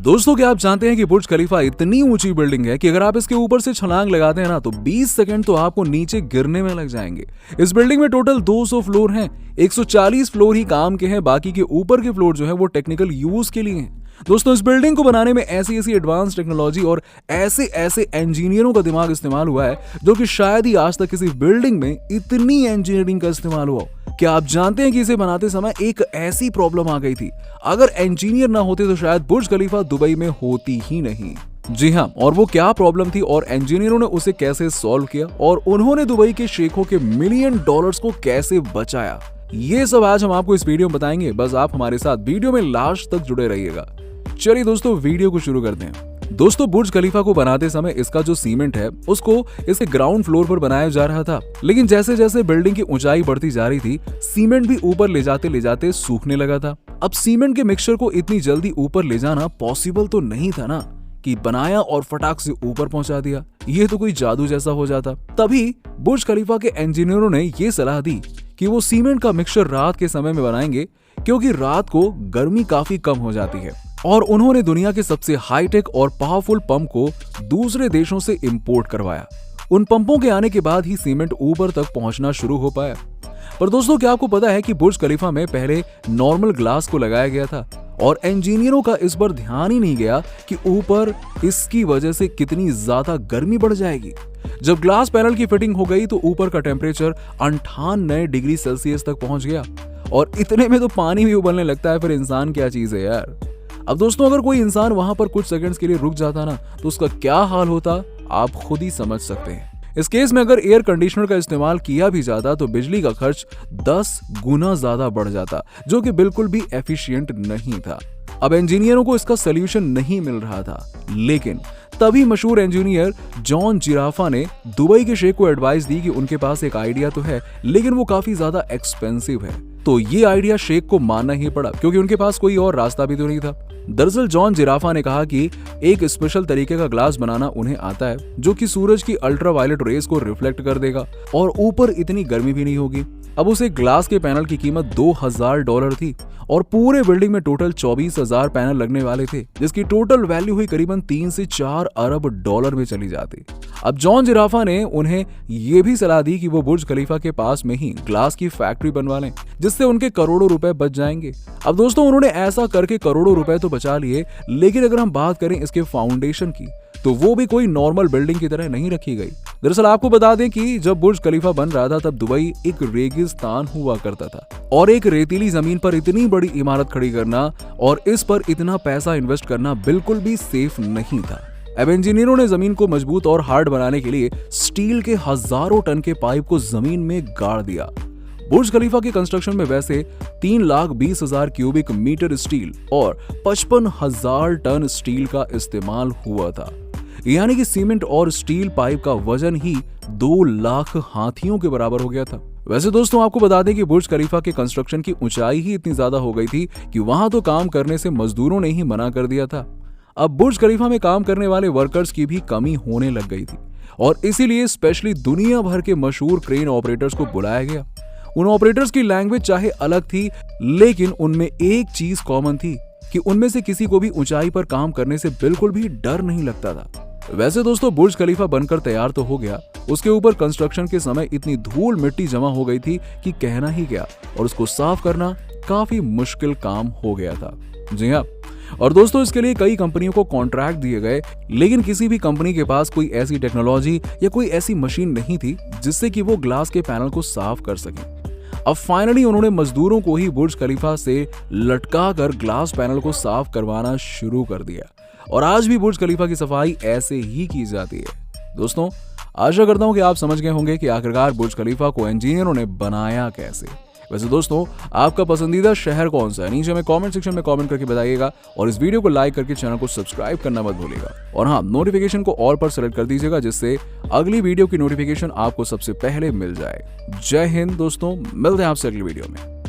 दोस्तों क्या आप जानते हैं कि बुर्ज खलीफा इतनी ऊंची बिल्डिंग है कि अगर आप इसके ऊपर से छलांग लगाते हैं ना तो 20 सेकंड तो आपको नीचे गिरने में लग जाएंगे। इस बिल्डिंग में टोटल 200 फ्लोर हैं, 140 फ्लोर ही काम के हैं, बाकी के ऊपर के फ्लोर जो है वो टेक्निकल यूज के लिए हैं। दोस्तों इस बिल्डिंग को बनाने में ऐसी एडवांस टेक्नोलॉजी और ऐसे इंजीनियरों का दिमाग इस्तेमाल हुआ है जो कि शायद ही आज तक किसी बिल्डिंग में इतनी इंजीनियरिंग का इस्तेमाल हुआ हो। क्या आप जानते हैं कि इसे बनाते समय एक ऐसी प्रॉब्लम आ गई थी, अगर इंजीनियर ना होते तो शायद बुर्ज खलीफा दुबई में होती ही नहीं। जी हाँ, और वो क्या प्रॉब्लम थी और इंजीनियरों ने उसे कैसे सॉल्व किया और उन्होंने दुबई के शेखों के $मिलियन को कैसे बचाया, ये सब आज हम आपको इस वीडियो में बताएंगे। बस आप हमारे साथ वीडियो में लास्ट तक जुड़े रहिएगा। चलिए दोस्तों वीडियो को शुरू करते हैं। दोस्तों बुर्ज खलीफा को बनाते समय इसका जो सीमेंट है उसको इसके ग्राउंड फ्लोर पर बनाया जा रहा था, लेकिन जैसे जैसे बिल्डिंग की ऊंचाई बढ़ती जा रही थी सीमेंट भी ऊपर ले जाते सूखने लगा था। अब सीमेंट के मिक्सचर को इतनी जल्दी ऊपर ले जाना पॉसिबल तो नहीं था ना, कि बनाया और फटाक से ऊपर पहुंचा दिया, ये तो कोई जादू जैसा हो जाता। तभी बुर्ज खलीफा के इंजीनियरों ने ये सलाह दी कि वो सीमेंट का मिक्सचर रात के समय में बनाएंगे, क्योंकि रात को गर्मी काफी कम हो जाती है। और उन्होंने दुनिया के सबसे हाईटेक और पावरफुल पंप को दूसरे देशों से इंपोर्ट करवाया। उन पंपों के आने के बाद ही सीमेंट ऊपर तक पहुंचना शुरू हो पाया। पर दोस्तों क्या आपको पता है कि बुर्ज खलीफा में पहले नॉर्मल ग्लास को लगाया गया था और इंजीनियरों का इस पर ध्यान ही नहीं गया कि ऊपर इसकी वजह से कितनी ज्यादा गर्मी बढ़ जाएगी। जब ग्लास पैनल की फिटिंग हो गई तो ऊपर का टेम्परेचर 98 डिग्री सेल्सियस तक पहुंच गया, और इतने में तो पानी भी उबलने लगता है, फिर इंसान क्या चीज है यार। अब दोस्तों अगर कोई इंसान वहां पर कुछ सेकंड्स के लिए रुक जाता ना तो उसका क्या हाल होता आप खुद ही समझ सकते हैं। इस केस में अगर एयर कंडीशनर का इस्तेमाल किया भी जाता तो बिजली का खर्च 10 गुना ज्यादा बढ़ जाता, जो कि बिल्कुल भी एफिशिएंट नहीं था। अब इंजीनियरों को इसका सोल्यूशन नहीं मिल रहा था, लेकिन तभी मशहूर इंजीनियर जॉन जिराफा ने दुबई के शेख को एडवाइस दी कि उनके पास एक आइडिया तो है, लेकिन वो काफी ज्यादा एक्सपेंसिव है। तो ये आइडिया शेख को मानना ही पड़ा, क्योंकि उनके पास कोई और रास्ता भी तो नहीं था। दरअसल जॉन जिराफा ने कहा कि एक स्पेशल तरीके का ग्लास बनाना उन्हें आता है, जो कि सूरज की अल्ट्रावायलेट रेस को रिफ्लेक्ट कर देगा और ऊपर इतनी गर्मी भी नहीं होगी। अब उस एक ग्लास के पैनल की कीमत $2000 थी और पूरे बिल्डिंग में टोटल 24,000 पैनल लगने वाले थे, जिसकी टोटल वैल्यू हुई करीबन 3 से 4 अरब डॉलर में चली जाती। अब जॉन जिराफा ने उन्हें यह भी सलाह दी कि वो बुर्ज खलीफा के पास में ही ग्लास की फैक्ट्री बनवा लें, जिससे उनके करोड़ों रुपए बच जाएंगे। अब दोस्तों उन्होंने ऐसा करके करोड़ों रुपए तो बचा लिए, लेकिन अगर हम बात करें इसके फाउंडेशन की तो वो भी कोई नॉर्मल बिल्डिंग की तरह नहीं रखी गई। दरअसल आपको बता दें कि जब बुर्ज खलीफा बन रहा था तब दुबई एक रेगिस्तान हुआ करता था, और एक रेतीली जमीन पर इतनी बड़ी इमारत खड़ी करना और इस पर इतना पैसा इन्वेस्ट करना बिल्कुल भी सेफ नहीं था। अब इंजीनियरों ने जमीन को मजबूत और हार्ड बनाने के लिए स्टील के हजारों टन के पाइप को जमीन में गाड़ दिया। बुर्ज खलीफा के कंस्ट्रक्शन में वैसे 3,20,000 क्यूबिक मीटर स्टील और 55,000 टन स्टील का इस्तेमाल हुआ था, यानी कि सीमेंट और स्टील पाइप का वजन ही 2 लाख हाथियों के बराबर हो गया था। वैसे दोस्तों आपको बता दें कि बुर्ज खलीफा के कंस्ट्रक्शन की ऊंचाई ही इतनी ज्यादा हो गई थी कि वहां तो काम करने से मजदूरों ने ही मना कर दिया था। अब बुर्ज खलीफा में काम करने वाले वर्कर्स की भी कमी होने लग गई थी, और इसीलिए स्पेशली दुनिया भर के मशहूर क्रेन ऑपरेटर्स को बुलाया गया। उन ऑपरेटर्स की लैंग्वेज चाहे अलग थी, लेकिन उनमें एक चीज कॉमन थी कि उनमें से किसी को भी ऊंचाई पर काम करने से बिल्कुल भी डर नहीं लगता था। वैसे दोस्तों बुर्ज खलीफा बनकर तैयार तो हो गया, उसके ऊपर कंस्ट्रक्शन के समय इतनी धूल मिट्टी जमा हो गई थी कि कहना ही क्या, और उसको साफ करना काफी मुश्किल काम हो गया था। जी हाँ, और दोस्तों इसके लिए कई कंपनियों को कॉन्ट्रैक्ट दिए गए, लेकिन किसी भी कंपनी के पास कोई ऐसी टेक्नोलॉजी या कोई ऐसी मशीन नहीं थी जिससे कि वो ग्लास के पैनल को साफ कर सके। अब फाइनली उन्होंने मजदूरों को ही बुर्ज खलीफा से लटका कर ग्लास पैनल को साफ करवाना शुरू कर दिया, और आज भी बुर्ज खलीफा की सफाई ऐसे ही की जाती है। दोस्तों आशा करता हूं कि आप समझ गए होंगे कि आखिरकार बुर्ज खलीफा को इंजीनियरों ने बनाया कैसे। वैसे दोस्तों आपका पसंदीदा शहर कौन सा है, नीचे में कमेंट सेक्शन में कमेंट करके बताइएगा, और इस वीडियो को लाइक करके चैनल को सब्सक्राइब करना मत भूलिएगा, और हाँ नोटिफिकेशन को ऑल पर सेलेक्ट कर दीजिएगा, जिससे अगली वीडियो की नोटिफिकेशन आपको सबसे पहले मिल जाए। जय हिंद दोस्तों, मिलते हैं आपसे अगली वीडियो में।